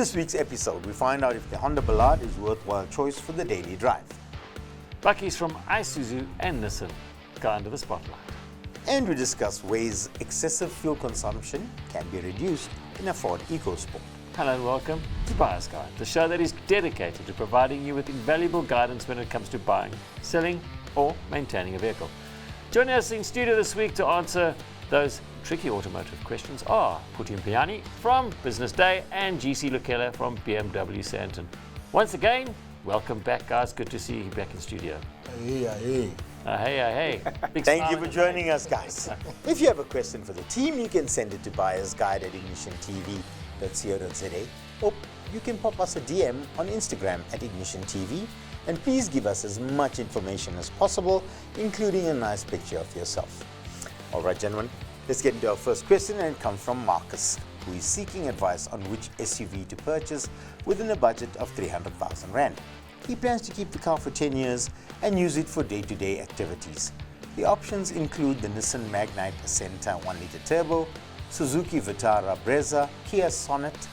this week's episode, we find out if the Honda Ballade is a worthwhile choice for the daily drive. Bakkies from Isuzu and Nissan go under the spotlight. And we discuss ways excessive fuel consumption can be reduced in a Ford Ecosport. Hello and welcome to Buyer's Guide, the show that is dedicated to providing you with invaluable guidance when it comes to buying, selling or maintaining a vehicle. Joining us in studio this week to answer those tricky automotive questions are Putin Piani from Business Day and GC Lukela from BMW Sandton. Once again, welcome back, guys. Good to see you back in studio. Hey. Hey. Thank you for joining us, guys. If you have a question for the team, you can send it to buyersguide@ignitiontv.co.za, or you can pop us a DM on Instagram @ignitiontv, and please give us as much information as possible, including a nice picture of yourself. All right, gentlemen, let's get into our first question, and it comes from Marcus, who is seeking advice on which SUV to purchase within a budget of 300,000 Rand. He plans to keep the car for 10 years and use it for day-to-day activities. The options include the Nissan Magnite Acenta 1-litre turbo, Suzuki Vitara Brezza, Kia Sonet,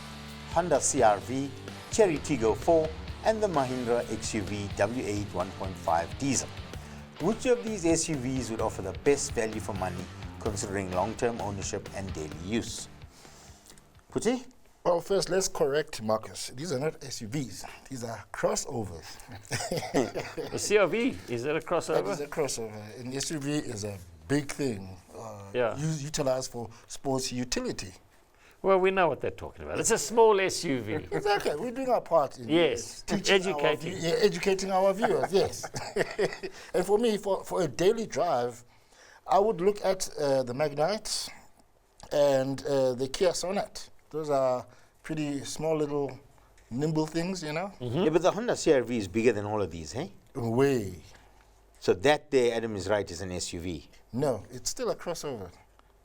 Honda CR-V, Chery Tiggo 4, and the Mahindra XUV W8 1.5 diesel. Which of these SUVs would offer the best value for money considering long-term ownership and daily use? Puti? Well, first, let's correct Marcus. These are not SUVs. These are crossovers. The CR-V, is that a crossover? That is a crossover. An SUV is a big thing, utilized for sports utility. Well, we know what they're talking about. It's a small SUV. Exactly. We're doing our part in Educating our viewers, yes. And for me, for a daily drive, I would look at the Magnite and the Kia Sonet. Those are pretty small little nimble things, you know? Mm-hmm. Yeah, but the Honda CR-V is bigger than all of these, eh? Way. So that there, Adam is right, is an SUV. No, it's still a crossover.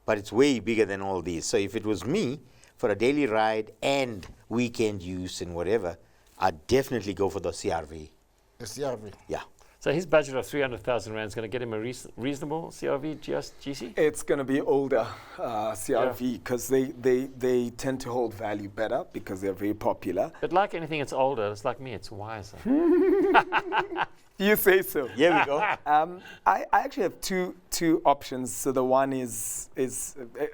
But it's way bigger than all these. So if it was me, for a daily ride and weekend use and whatever, I'd definitely go for the CR-V. The CR-V? Yeah. So his budget of 300,000 Rand is going to get him a reasonable CR-V, GC? It's going to be older CR-V because they tend to hold value better because they're very popular. But like anything, it's older. It's like me, it's wiser. You say so. Here we go. I actually have two options. So the one is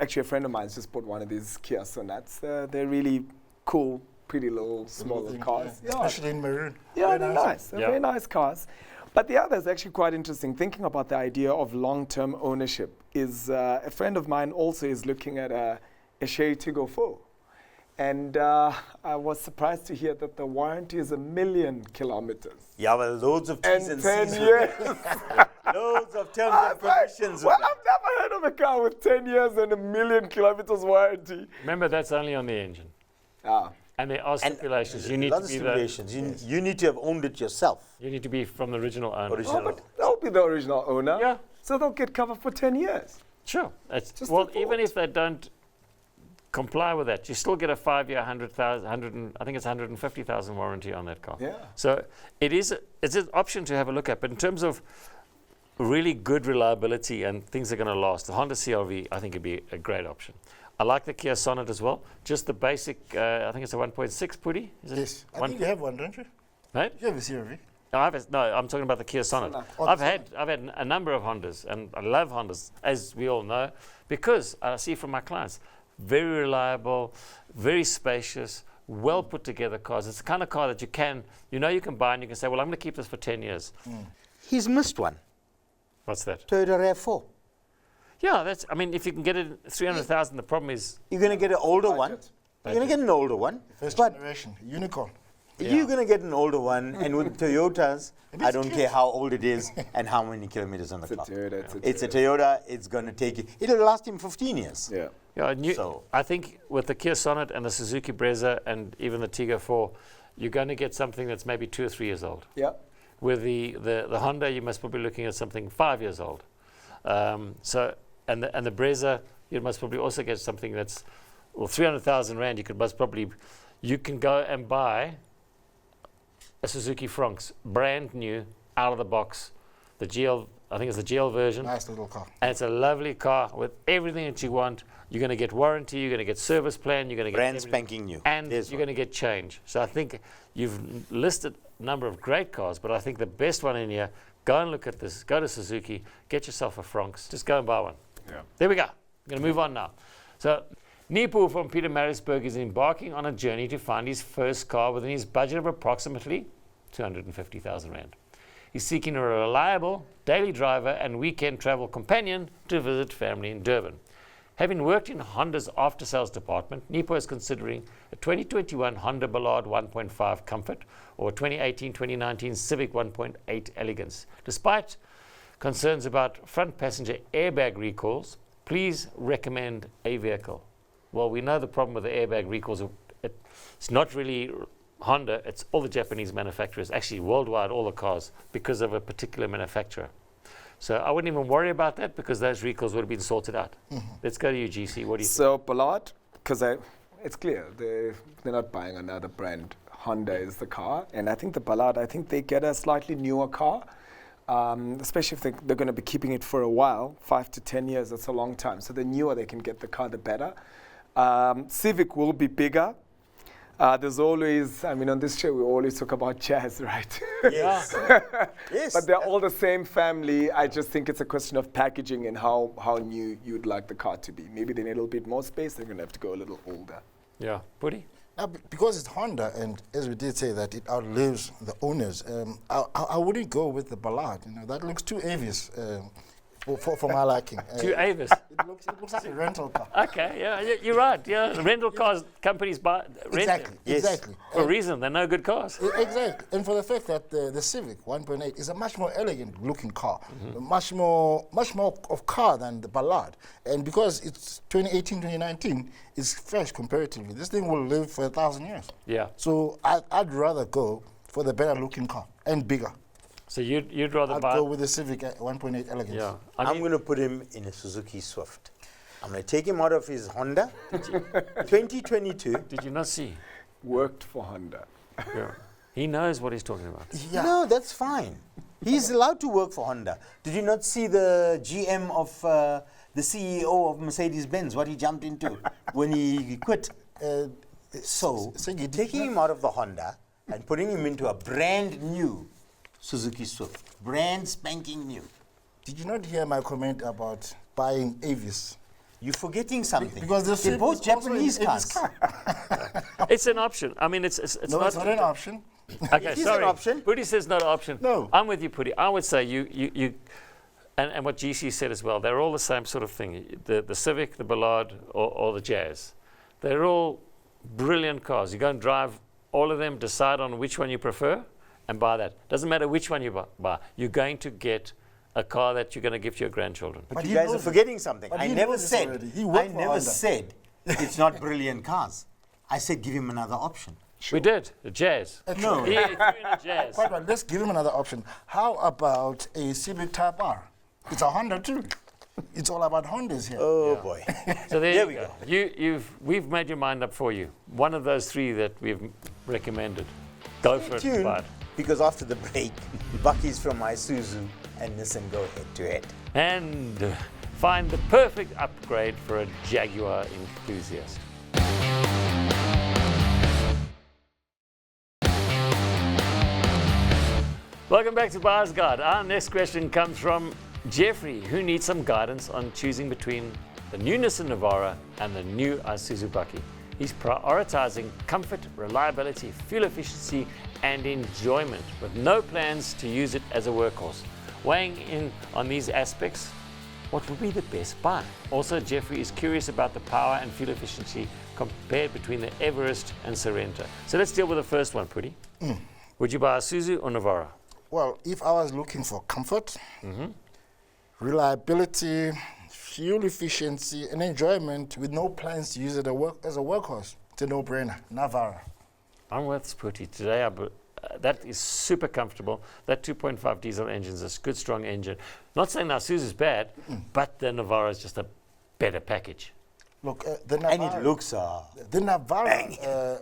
actually a friend of mine just bought one of these Kia Sonets. They're really cool, pretty little, smaller cars. Yeah. Especially in maroon. Yeah, they're nice. They're very nice cars. But the other is actually quite interesting. Thinking about the idea of long-term ownership is a friend of mine also is looking at a Chery Tiggo 4. And I was surprised to hear that the warranty is 1 million kilometers. Yeah, well, loads of T's and 10 C's. years. Loads of terms and conditions. Well, I've never heard of a car with 10 years and 1 million kilometers warranty. Remember, that's only on the engine. And there are stipulations. You need to be You need to have owned it yourself. You need to be from the original owner. Oh, but they'll be the original owner. Yeah. So they'll get covered for 10 years. Sure. Well, even if they don't comply with that, you still get a 5-year, 100,000, I think it's 150,000 warranty on that car. Yeah. So it's an option to have a look at. But in terms of really good reliability and things that are going to last, the Honda CR-V, I think, would be a great option. I like the Kia Sonet as well. Just the basic, I think it's a 1.6 Putty. Yes. I think you have one, don't you? Right? You have a CR-V. No, I'm talking about the Kia Sonet. I've had a number of Hondas, and I love Hondas, as we all know, because I see from my clients, very reliable, very spacious, well put together cars. It's the kind of car that you can buy and you can say, well, I'm going to keep this for 10 years. He's missed one. What's that? Toyota RAV4. Yeah, if you can get it 300,000, the problem is you're going to get an older one. You're going to get an older one. First generation, unicorn. You're going to get an older one, and with Toyotas, I don't care how old it is and how many kilometers on the clock. It's a Toyota. It's going to take it. It'll last him 15 years. Yeah. I think with the Kia Sonet and the Suzuki Brezza and even the Tiggo 4, you're going to get something that's maybe 2 or 3 years old. Yeah. With the Honda, you must probably be looking at something 5 years old. And the Brezza, you must probably also get something that's, 300,000 Rand. You can go and buy a Suzuki Fronx, brand new, out of the box, the GL, I think it's the GL version. Nice little car. And it's a lovely car with everything that you want. You're going to get warranty, you're going to get service plan, you're going to get Brand everything. spanking new. And There's you're one. going to get change. So I think you've listed a number of great cars, but I think the best one in here, go and look at this. Go to Suzuki, get yourself a Franks. Just go and buy one. Yeah. There we go. I'm going to move on now. So Nipo from Peter Marisburg is embarking on a journey to find his first car within his budget of approximately 250,000 Rand. He's seeking a reliable daily driver and weekend travel companion to visit family in Durban. Having worked in Honda's after-sales department, Nipo is considering a 2021 Honda Ballard 1.5 Comfort or a 2018-2019 Civic 1.8 Elegance. Despite concerns about front passenger airbag recalls, please recommend a vehicle. Well, we know the problem with the airbag recalls. It's not really Honda, it's all the Japanese manufacturers, actually worldwide, all the cars, because of a particular manufacturer. So I wouldn't even worry about that because those recalls would have been sorted out. Let's go to you, GC. What do you think? So Ballard, because it's clear they're not buying another brand. Honda is the car, and I think the Ballard, I think they get a slightly newer car, especially if they're going to be keeping it for a while, 5 to 10 years. That's a long time. So the newer they can get the car, the better. Civic will be bigger. There's always, I mean, on this show we always talk about jazz, right? Yes. Yes. But they're all the same family. I just think it's a question of packaging and how new you'd like the car to be. Maybe they need a little bit more space. They're going to have to go a little older. Yeah. Puri? Now, because it's Honda, and as we did say that it outlives the owners, I wouldn't go with the Ballard. You know, that looks too obvious for my liking. To Avis. It looks like a rental car. Okay, yeah, you're right. Yeah, rental cars companies rent Exactly, them. Yes. exactly. For a reason, they're no good cars. Exactly, and for the fact that the Civic 1.8 is a much more elegant looking car, much more of car than the Ballard, and because it's 2018-2019, it's fresh comparatively. This thing will live for 1,000 years. Yeah. So I'd rather go for the better looking car and bigger. So you'd rather I'd buy. go with the Civic 1.8 elegance. Yeah. I'm going to put him in a Suzuki Swift. I'm going to take him out of his Honda. 2022. Did you not see? Worked for Honda. Yeah. He knows what he's talking about. Yeah. No, that's fine. He's allowed to work for Honda. Did you not see the GM of the CEO of Mercedes-Benz, what he jumped into when he quit? So, taking him out of the Honda and putting him into a brand new Suzuki Swift. Brand spanking new. Did you not hear my comment about buying Avis? You're forgetting something. Because the they're Swift both is also Japanese an Avis cars. car. It's an option. I mean, it's No, not. it's not an option. Okay, It is sorry. an option. Puri says not an option. No. I'm with you, Puri. I would say you and what GC said as well, they're all the same sort of thing. The Civic, the Ballard, or the Jazz. They're all brilliant cars. You go and drive all of them, decide on which one you prefer, and buy that. Doesn't matter which one you buy. You're going to get a car that you're going to give to your grandchildren. But But you he guys are knows forgetting something. But I he never knows this said. already. He worked I for never Honda. said it's not brilliant cars. I said give him another option. We did. The Jazz. No. He threw in a Jazz. Quite right, let's give him another option. How about a Civic Type R? It's a Honda too. It's all about Hondas here. Oh boy. So there There you we go. We've made your mind up for you. One of those three that we've recommended. Go for it. Tune, Buy it. because after the break, Bakkies from Isuzu and Nissan go head to head. And find the perfect upgrade for a Jaguar enthusiast. Welcome back to Buyer's Guide. Our next question comes from Jeffrey, who needs some guidance on choosing between the new Nissan Navara and the new Isuzu Bakkie. He's prioritizing comfort, reliability, fuel efficiency, and enjoyment, with no plans to use it as a workhorse. Weighing in on these aspects, what would be the best buy? Also, Jeffrey is curious about the power and fuel efficiency compared between the Everest and Sorento. So let's deal with the first one, Pudi. Would you buy a Isuzu or Navara? Well, if I was looking for comfort, reliability, fuel efficiency, and enjoyment with no plans to use it as a workhorse, it's a no-brainer. Navara. I'm with Pudi today. That is super comfortable. That 2.5 diesel engine is a good, strong engine. Not saying the Isuzu's bad, but the Navara is just a better package. Look, the Navara. And it looks The Navara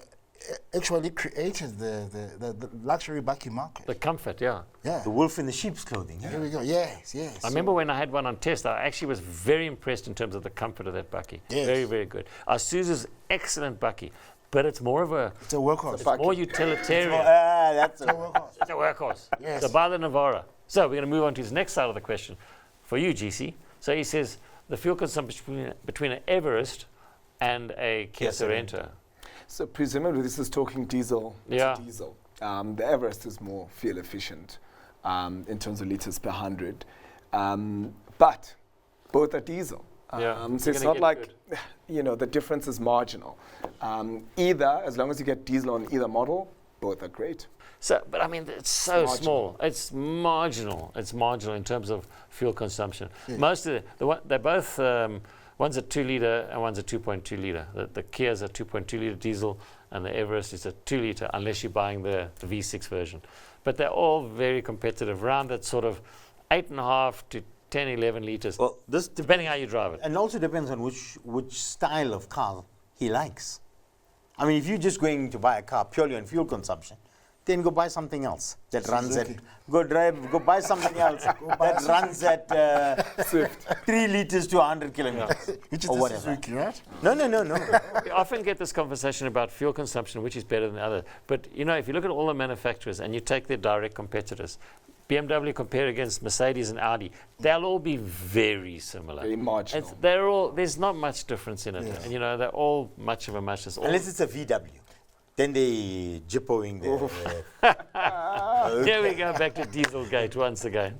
actually created the luxury Bakkie market. The comfort, yeah. Yeah. The wolf in the sheep's clothing. There we go. Yes, yes. I remember when I had one on test, I actually was very impressed in terms of the comfort of that Bakkie. Yes. Very, very good. Isuzu's excellent Bakkie, but it's more of a, It's a workhorse. it's more utilitarian. That's It's a workhorse. It's a workhorse. Yes. So buy the Navara. So we're going to move on to his next side of the question. For you, GC. So he says the fuel consumption between an Everest and a Kia Sorento. So presumably this is talking diesel Yeah. to diesel. The Everest is more fuel efficient in terms of liters per 100. But both are diesel. Yeah. So it's You're not gonna like, get the difference is marginal. Either, as long as you get diesel on either model, both are great. So, but I mean, it's so Marginal. small. It's marginal. It's marginal in terms of fuel consumption. Most of they're both, one's a 2 litre and one's a 2.2 litre. The Kia's a 2.2 litre diesel and the Everest is a 2 litre unless you're buying the V6 version. But they're all very competitive, around that sort of 8.5 to 10, 11 litres, Well, this depending how you drive it. and also depends on which style of car he likes. I mean, if you're just going to buy a car purely on fuel consumption, then go buy something else that runs at. Go buy something else that runs at 3 liters to 100 kilometers. Which is or the whatever. Suzuki, right? No. We often get this conversation about fuel consumption, which is better than the other. But, if you look at all the manufacturers and you take their direct competitors, BMW compared against Mercedes and Audi, they'll all be very similar. Very marginal. There's not much difference in it. Yes. And, they're all much of a muchness. Unless it's a VW. Then they jippoing there. Here we go back to Dieselgate once again.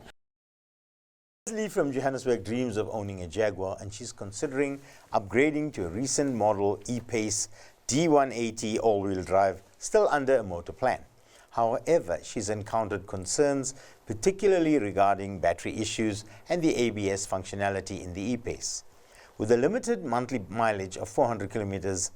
Leslie from Johannesburg dreams of owning a Jaguar, and she's considering upgrading to a recent model E-Pace D180 all-wheel drive, still under a motor plan. However, she's encountered concerns, particularly regarding battery issues and the ABS functionality in the E-Pace. With a limited monthly mileage of 400 kilometers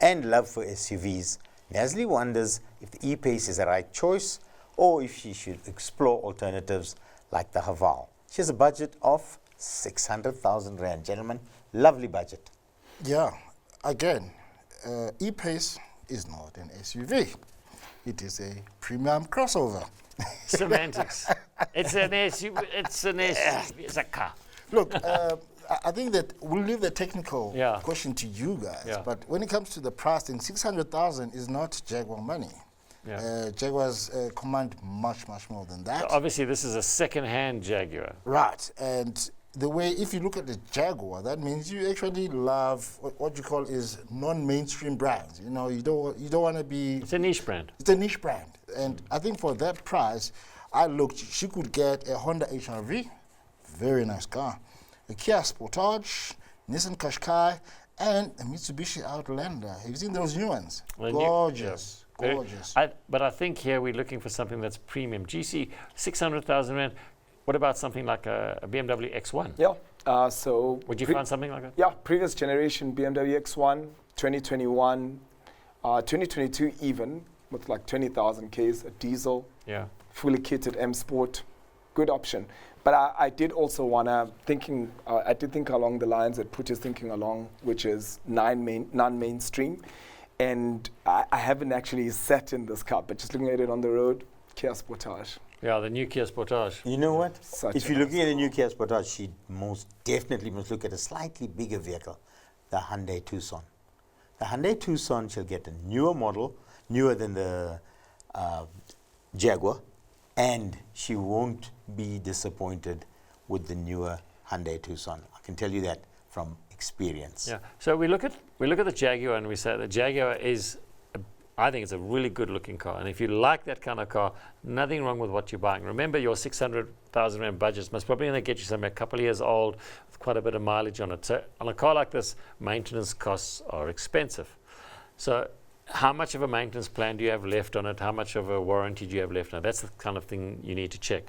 and love for SUVs, Leslie wonders if the E-Pace is the right choice or if she should explore alternatives like the Haval. She has a budget of 600,000 Rand. Gentlemen, lovely budget. Yeah. Again, E-Pace is not an SUV. It is a premium crossover. Semantics. It's an SUV. It's an SUV. It's a car. Look, I think that we'll leave the technical Yeah. question to you guys. Yeah. But when it comes to the price, then 600,000 is not Jaguar money. Yeah. Jaguars command much more than that. Obviously, this is a second-hand Jaguar. Right. And the way, if you look at the Jaguar, that means you actually love what you call is non-mainstream brands. You don't want to be. It's a niche brand. It's a niche brand. And I think for that price, I looked, she could get a Honda HR-V, very nice car, a Kia Sportage, Nissan Qashqai, and a Mitsubishi Outlander. Have you seen those new ones? The new- Gorgeous, Very- gorgeous. But I think here we're looking for something that's premium. GC, 600,000 Rand. What about something like a BMW X1? Yeah. So Would you find something like that? Yeah, previous generation BMW X1, 2021, 2022 even, with like 20,000 Ks, a diesel, Yeah. fully kitted M Sport, good option. But I did also want to I did think along the lines that Put is thinking along, which is non-mainstream. And I haven't actually sat in this car, but just looking at it on the road, Kia Sportage. Yeah, the new Kia Sportage. You know what? Such If a you're nice looking at a new Kia Sportage, she most definitely must look at a slightly bigger vehicle, the Hyundai Tucson. The Hyundai Tucson shall get a newer model, newer than the Jaguar, and she won't be disappointed with the newer Hyundai Tucson. I can tell you that from experience. Yeah. So we look at the Jaguar and we say the Jaguar is, I think it's a really good looking car. And if you like that kind of car, nothing wrong with what you're buying. Remember, your 600,000 Rand budget must probably going to get you somewhere a couple of years old with quite a bit of mileage on it. So on a car like this, maintenance costs are expensive. So how much of a maintenance plan do you have left on it? How much of a warranty do you have left on it? That's the kind of thing you need to check.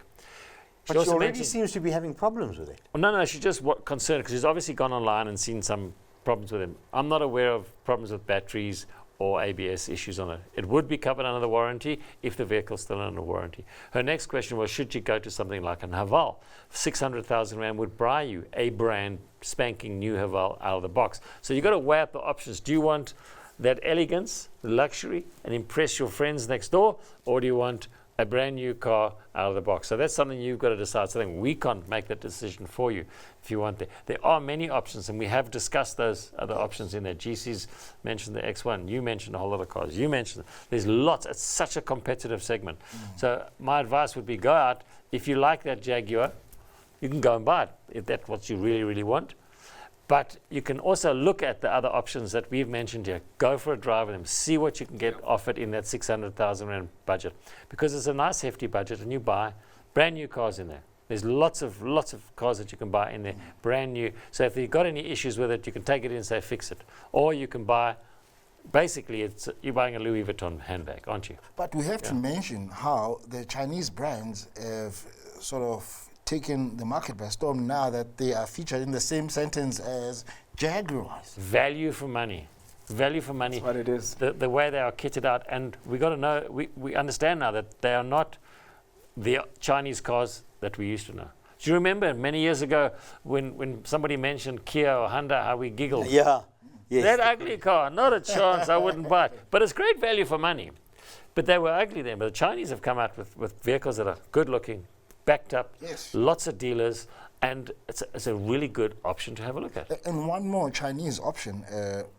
But she already seems to be having problems with it. Oh, no, she's just concerned because she's obviously gone online and seen some problems with him. I'm not aware of problems with batteries or ABS issues on it. It would be covered under the warranty if the vehicle's still under warranty. Her next question was, should she go to something like an Haval? 600,000 Rand would buy you a brand spanking new Haval out of the box. So you've got to weigh up the options. Do you want that elegance, the luxury, and impress your friends next door, or do you want a brand new car out of the box? So that's something you've got to decide. So I think we can't make that decision for you if you want that. There are many options, and we have discussed those other options in there. GC's mentioned the X1. You mentioned a whole lot of cars. You mentioned there's lots. It's such a competitive segment. So my advice would be go out. If you like that Jaguar, you can go and buy it if that's what you really, really want. But you can also look at the other options that we've mentioned here. Go for a drive with them. See what you can get offered in that 600,000 Rand budget. Because it's a nice hefty budget and you buy brand new cars in there. There's lots of cars that you can buy in there, brand new. So if you've got any issues with it, you can take it in and say fix it. Or you can buy, basically you're buying a Louis Vuitton handbag, aren't you? But we have to mention how the Chinese brands have sort of taken the market by storm now that they are featured in the same sentence as Jaguars. Value for money. Value for money. That's what it is. The way they are kitted out. And we got to know, we understand now that they are not the Chinese cars that we used to know. Do you remember many years ago when somebody mentioned Kia or Honda, how we giggled? Yeah. Yes. That ugly car, not a chance, I wouldn't buy it. But it's great value for money. But they were ugly then. But the Chinese have come out with vehicles that are good looking, backed up, lots of dealers, and it's a really good option to have a look at. And one more Chinese option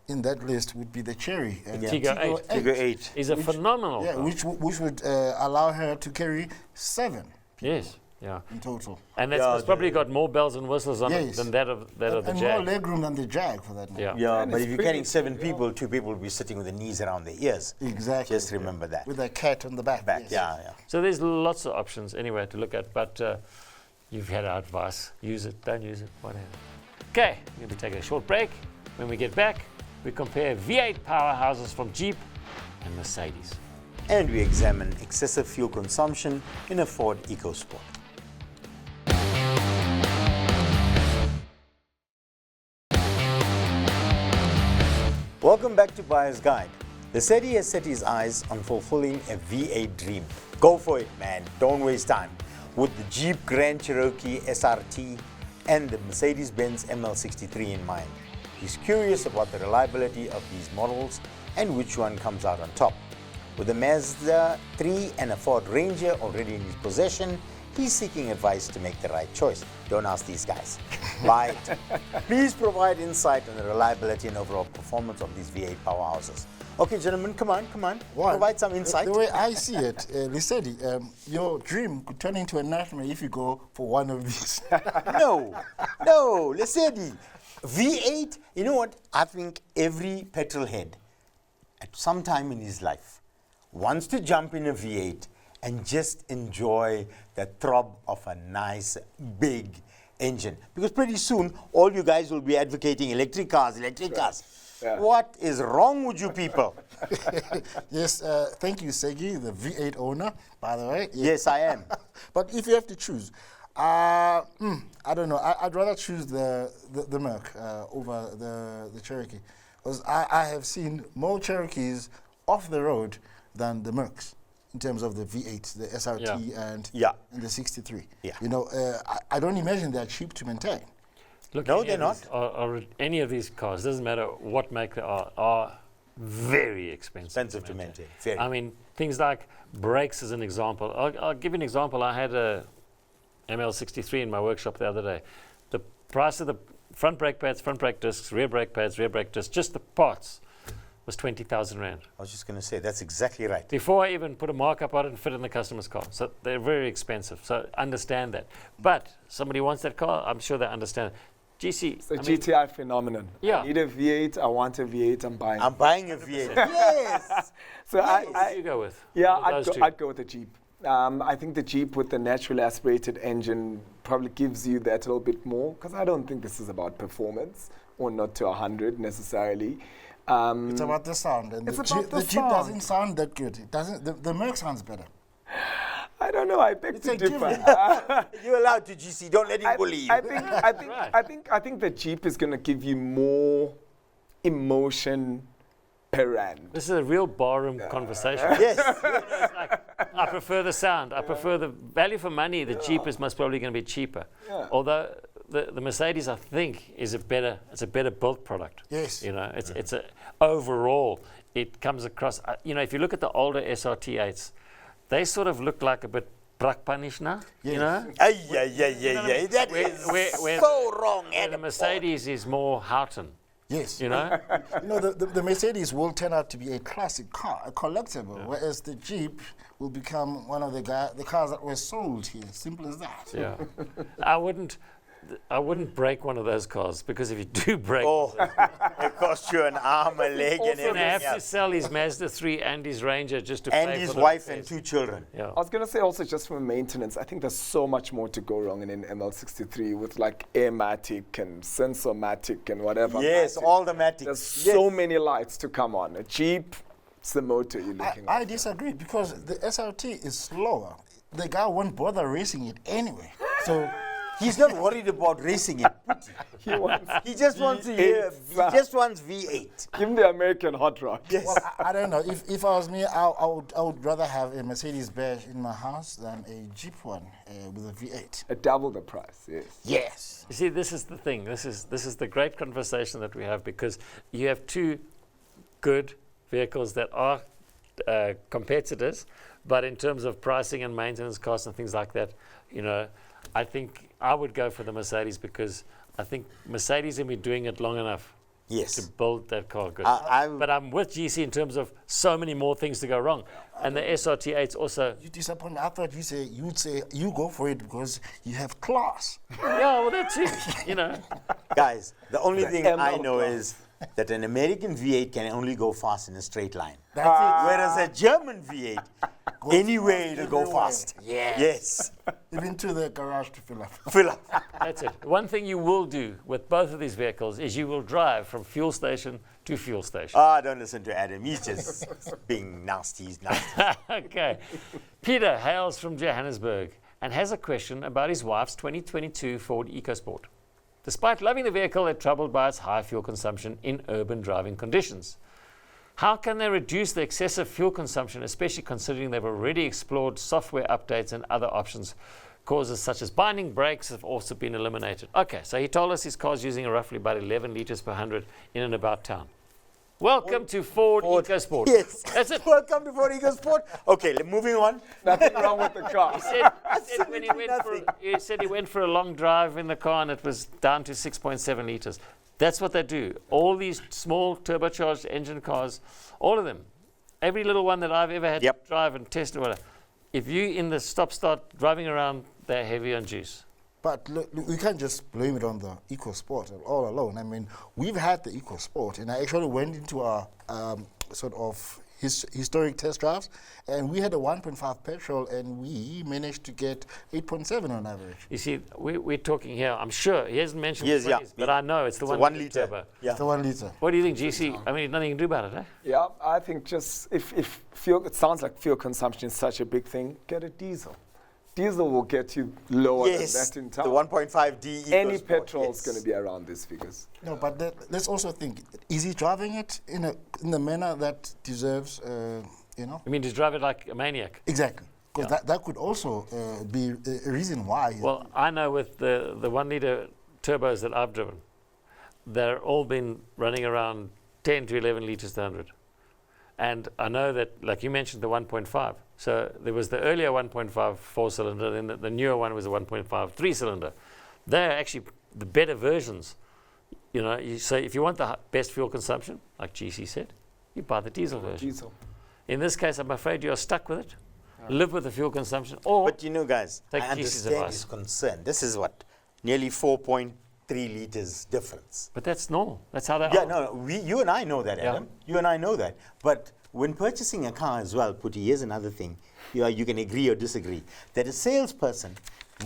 in that list would be the Cherry. Tiggo 8. Tiggo 8 is a phenomenal car. Which would allow her to carry 7 people Yes, yeah. in total. And it's probably got more bells and whistles on it than that of the and Jag. more legroom than the Jag, for that matter. Yeah, And but it's if you're pretty carrying 7 people, 2 people will be sitting with their knees around their ears. Exactly. Just remember that. With a cat on the back. Yes. Yeah. So there's lots of options anyway to look at, but you've had our advice. Use it, don't use it, whatever. Okay, we're going to be taking a short break. When we get back, we compare V8 powerhouses from Jeep and Mercedes. And we examine excessive fuel consumption in a Ford Ecosport. Welcome back to Buyer's Guide. Lesedi has set his eyes on fulfilling a V8 dream. Go for it, man. Don't waste time. With the Jeep Grand Cherokee SRT and the Mercedes-Benz ML63 in mind. He's curious about the reliability of these models and which one comes out on top. With a Mazda 3 and a Ford Ranger already in his possession, he's seeking advice to make the right choice. Don't ask these guys. Buy it. Please provide insight on the reliability and overall performance of these V8 powerhouses. Okay, gentlemen, come on. Provide some insight. The way I see it, Lesedi, your dream could turn into a nightmare if you go for one of these. No, Lesedi. V8, you know what? I think every petrol head at some time in his life wants to jump in a V8 and just enjoy the throb of a nice big engine. Because pretty soon, all you guys will be advocating electric cars. Yeah. What is wrong with you people? Yes, thank you, Segi, the V8 owner, by the way. Yes, I am. But if you have to choose, I don't know. I'd rather choose the Merc over the Cherokee. Because I have seen more Cherokees off the road than the Mercs in terms of the V8, the SRT, and the 63. Yeah. You know, I don't imagine they're cheap to maintain. Look, no, they're not. Any of these cars, doesn't matter what make they are very expensive to maintain. Very. I mean, things like brakes as an example. I'll give you an example. I had a ML63 in my workshop the other day. The price of the front brake pads, front brake discs, rear brake pads, rear brake discs, just the parts was 20,000 Rand. I was just going to say, that's exactly right. Before I even put a markup on it and fit in the customer's car. So they're very expensive. So understand that. But somebody wants that car, I'm sure they understand it. GC. It's a GTI phenomenon. Yeah. I need a V8, I want a V8, I'm buying. I'm buying a V8. Yes! So what do you go with? Yeah, I'd go with the Jeep. I think the Jeep with the naturally aspirated engine probably gives you that little bit more, because I don't think this is about performance, or not to 100 necessarily. It's about the sound. And the Jeep doesn't sound that good. It doesn't. The Merc sounds better. I don't know. I beg to differ. You're allowed to, GC. Don't let him bully you. I think the Jeep is going to give you more emotion per rand. This is a real barroom conversation. Yes. It's like, I prefer the sound. I prefer the value for money. The Jeep is most probably going to be cheaper. Yeah. Although the Mercedes, I think, it's a better built product. Yes. You know, it's a overall, it comes across, you know, if you look at the older SRT8s, they sort of look like a bit Brakpanishna, you know? Yeah. That is so wrong, The Adam. Mercedes is more Houghton, Yes. you know? You know, the Mercedes will turn out to be a classic car, a collectible, whereas the Jeep will become one of the cars that were sold here. Simple as that. Yeah. I wouldn't break one of those cars, because if you do break Oh, it costs you an arm, a leg, and he's going to have everything to else. sell his Mazda 3 and his Ranger just to And pay his for the wife and repairs. 2 children. Yeah. I was going to say also just from maintenance, I think there's so much more to go wrong in an ML63 with like Airmatic and Sensormatic and whatever. Yes, Matic. all the Matic. There's Yes. so many lights to come on. A Jeep, it's the motor you're looking I at. disagree because the SRT is slower. The guy won't bother racing it anyway. So He's not worried about racing it. He wants, He just wants to hear. He just wants V8. give him the American hot rod. Yes. well, I don't know. If I was me, I would rather have a Mercedes badge in my house than a Jeep one with a V8. At double the price, yes. Yes. You see, this is the thing. This is the great conversation that we have, because you have two good vehicles that are competitors, but in terms of pricing and maintenance costs and things like that, you know, I think I would go for the Mercedes, because I think Mercedes have been doing it long enough to Yes. build that car good. I- But I'm with GC in terms of so many more things to go wrong. And the SRT8's also, You disappoint me. I thought you'd say you go for it because you have class. yeah, well, that's it, you know. Guys, the only thing I ML know class. is that an American V8 can only go fast in a straight line. That's it. Whereas a German V8, anyway, it'll go everywhere. fast. Yes. Even to the garage to fill up. Fill up. That's it. One thing you will do with both of these vehicles is you will drive from fuel station to fuel station. Don't listen to Adam. He's just being nasty. He's nasty. Okay. Peter hails from Johannesburg and has a question about his wife's 2022 Ford Ecosport. Despite loving the vehicle, they're troubled by its high fuel consumption in urban driving conditions. How can they reduce the excessive fuel consumption, especially considering they've already explored software updates and other options? Causes such as binding brakes have also been eliminated. Okay, so he told us his car's using roughly about 11 litres per 100 in and about town. Welcome to Ford Ecosport. Yes. That's it. Welcome to Ford Ecosport. Okay, moving on. Nothing wrong with the car. He said when he said he went for a long drive in the car and it was down to 6.7 litres. That's what they do. All these small turbocharged engine cars, all of them, every little one that I've ever had Yep. to drive and test or whatever, if you in the stop-start driving around, they're heavy on juice. But look, we can't just blame it on the EcoSport all alone. I mean, we've had the EcoSport, and I actually went into our sort of historic test drives, and we had a 1.5 petrol, and we managed to get 8.7 on average. You see, we're talking here, I'm sure, he hasn't mentioned Yes, the yeah. 20s, but I know it's the It's a 1 1 litre litre. turbo. Yeah. The 1 liter. What do you think, GC? I mean, nothing you can do about it, eh? Yeah, I think just if fuel, it sounds like fuel consumption is such a big thing, get a diesel. Diesel will get you lower Yes. than that in The town. 1.5D Any EcoSport, petrol is yes. going to be around these figures. No, but let's also think, is he driving it in the manner that deserves, you know? I mean, to drive it like a maniac. Exactly. Because that could also be a reason why. Well, I know with the 1 litre turbos that I've driven, they're all been running around 10 to 11 litres to 100. And I know that, like you mentioned, the 1.5. So there was the earlier 1.5 4-cylinder, then the newer one was a 1.5 3-cylinder. They're actually the better versions. You know, you say if you want the best fuel consumption, like GC said, you buy the diesel version. Diesel. In this case, I'm afraid you are stuck with it. Live with the fuel consumption, or But you know, guys, Take I Jesus' understand advice. his concern. This is what? Nearly 4.3 litres difference. but that's normal. That's how they Yeah, are. no, you and I know that, Yeah. Adam. You and I know that. But when purchasing a car as well, Putty, here's another thing. You can agree or disagree. That a salesperson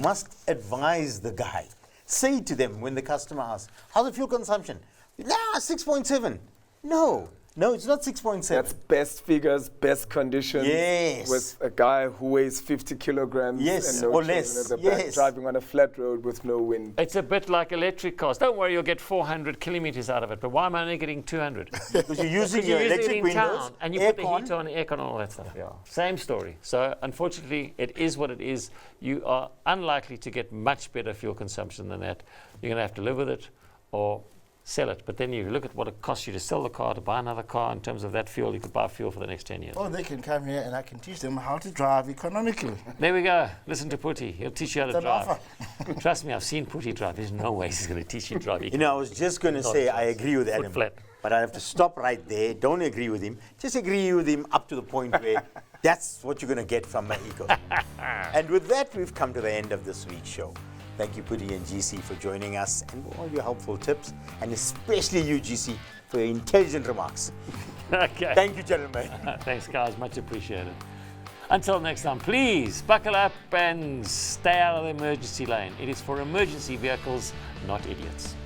must advise the guy. Say to them when the customer asks, how's the fuel consumption? 6.7. No, No, it's not 6.7. That's best figures, best conditions. Yes. With a guy who weighs 50 kilograms Yes, and no or children less. at the back, Yes. driving on a flat road with no wind. It's a bit like electric cars. Don't worry, you'll get 400 kilometers out of it. But why am I only getting 200? Because you're using Because your you're using electric it in windows, town, and you put the aircon. heat on, aircon, and all that stuff. Yeah, same story. So unfortunately, it is what it is. You are unlikely to get much better fuel consumption than that. You're going to have to live with it, or sell it. But then you look at what it costs you to sell the car, to buy another car. In terms of that fuel, you could buy fuel for the next 10 years. Oh, they can come here and I can teach them how to drive economically. There we go. Listen to Putty. He'll teach you how to It's an drive. offer. Trust me, I've seen Putty drive. There's no way he's going to teach you to drive. You know, I was just going to Not say a I chance. agree with Foot Adam, flat. but I have to stop right there. Don't agree with him. Just agree with him up to the point where that's what you're going to get from my Eco. And with that, we've come to the end of this week's show. Thank you, Putty and GC, for joining us and for all your helpful tips, and especially you, GC, for your intelligent remarks. Okay. Thank you, gentlemen. Thanks, guys. Much appreciated. Until next time, please buckle up and stay out of the emergency lane. It is for emergency vehicles, not idiots.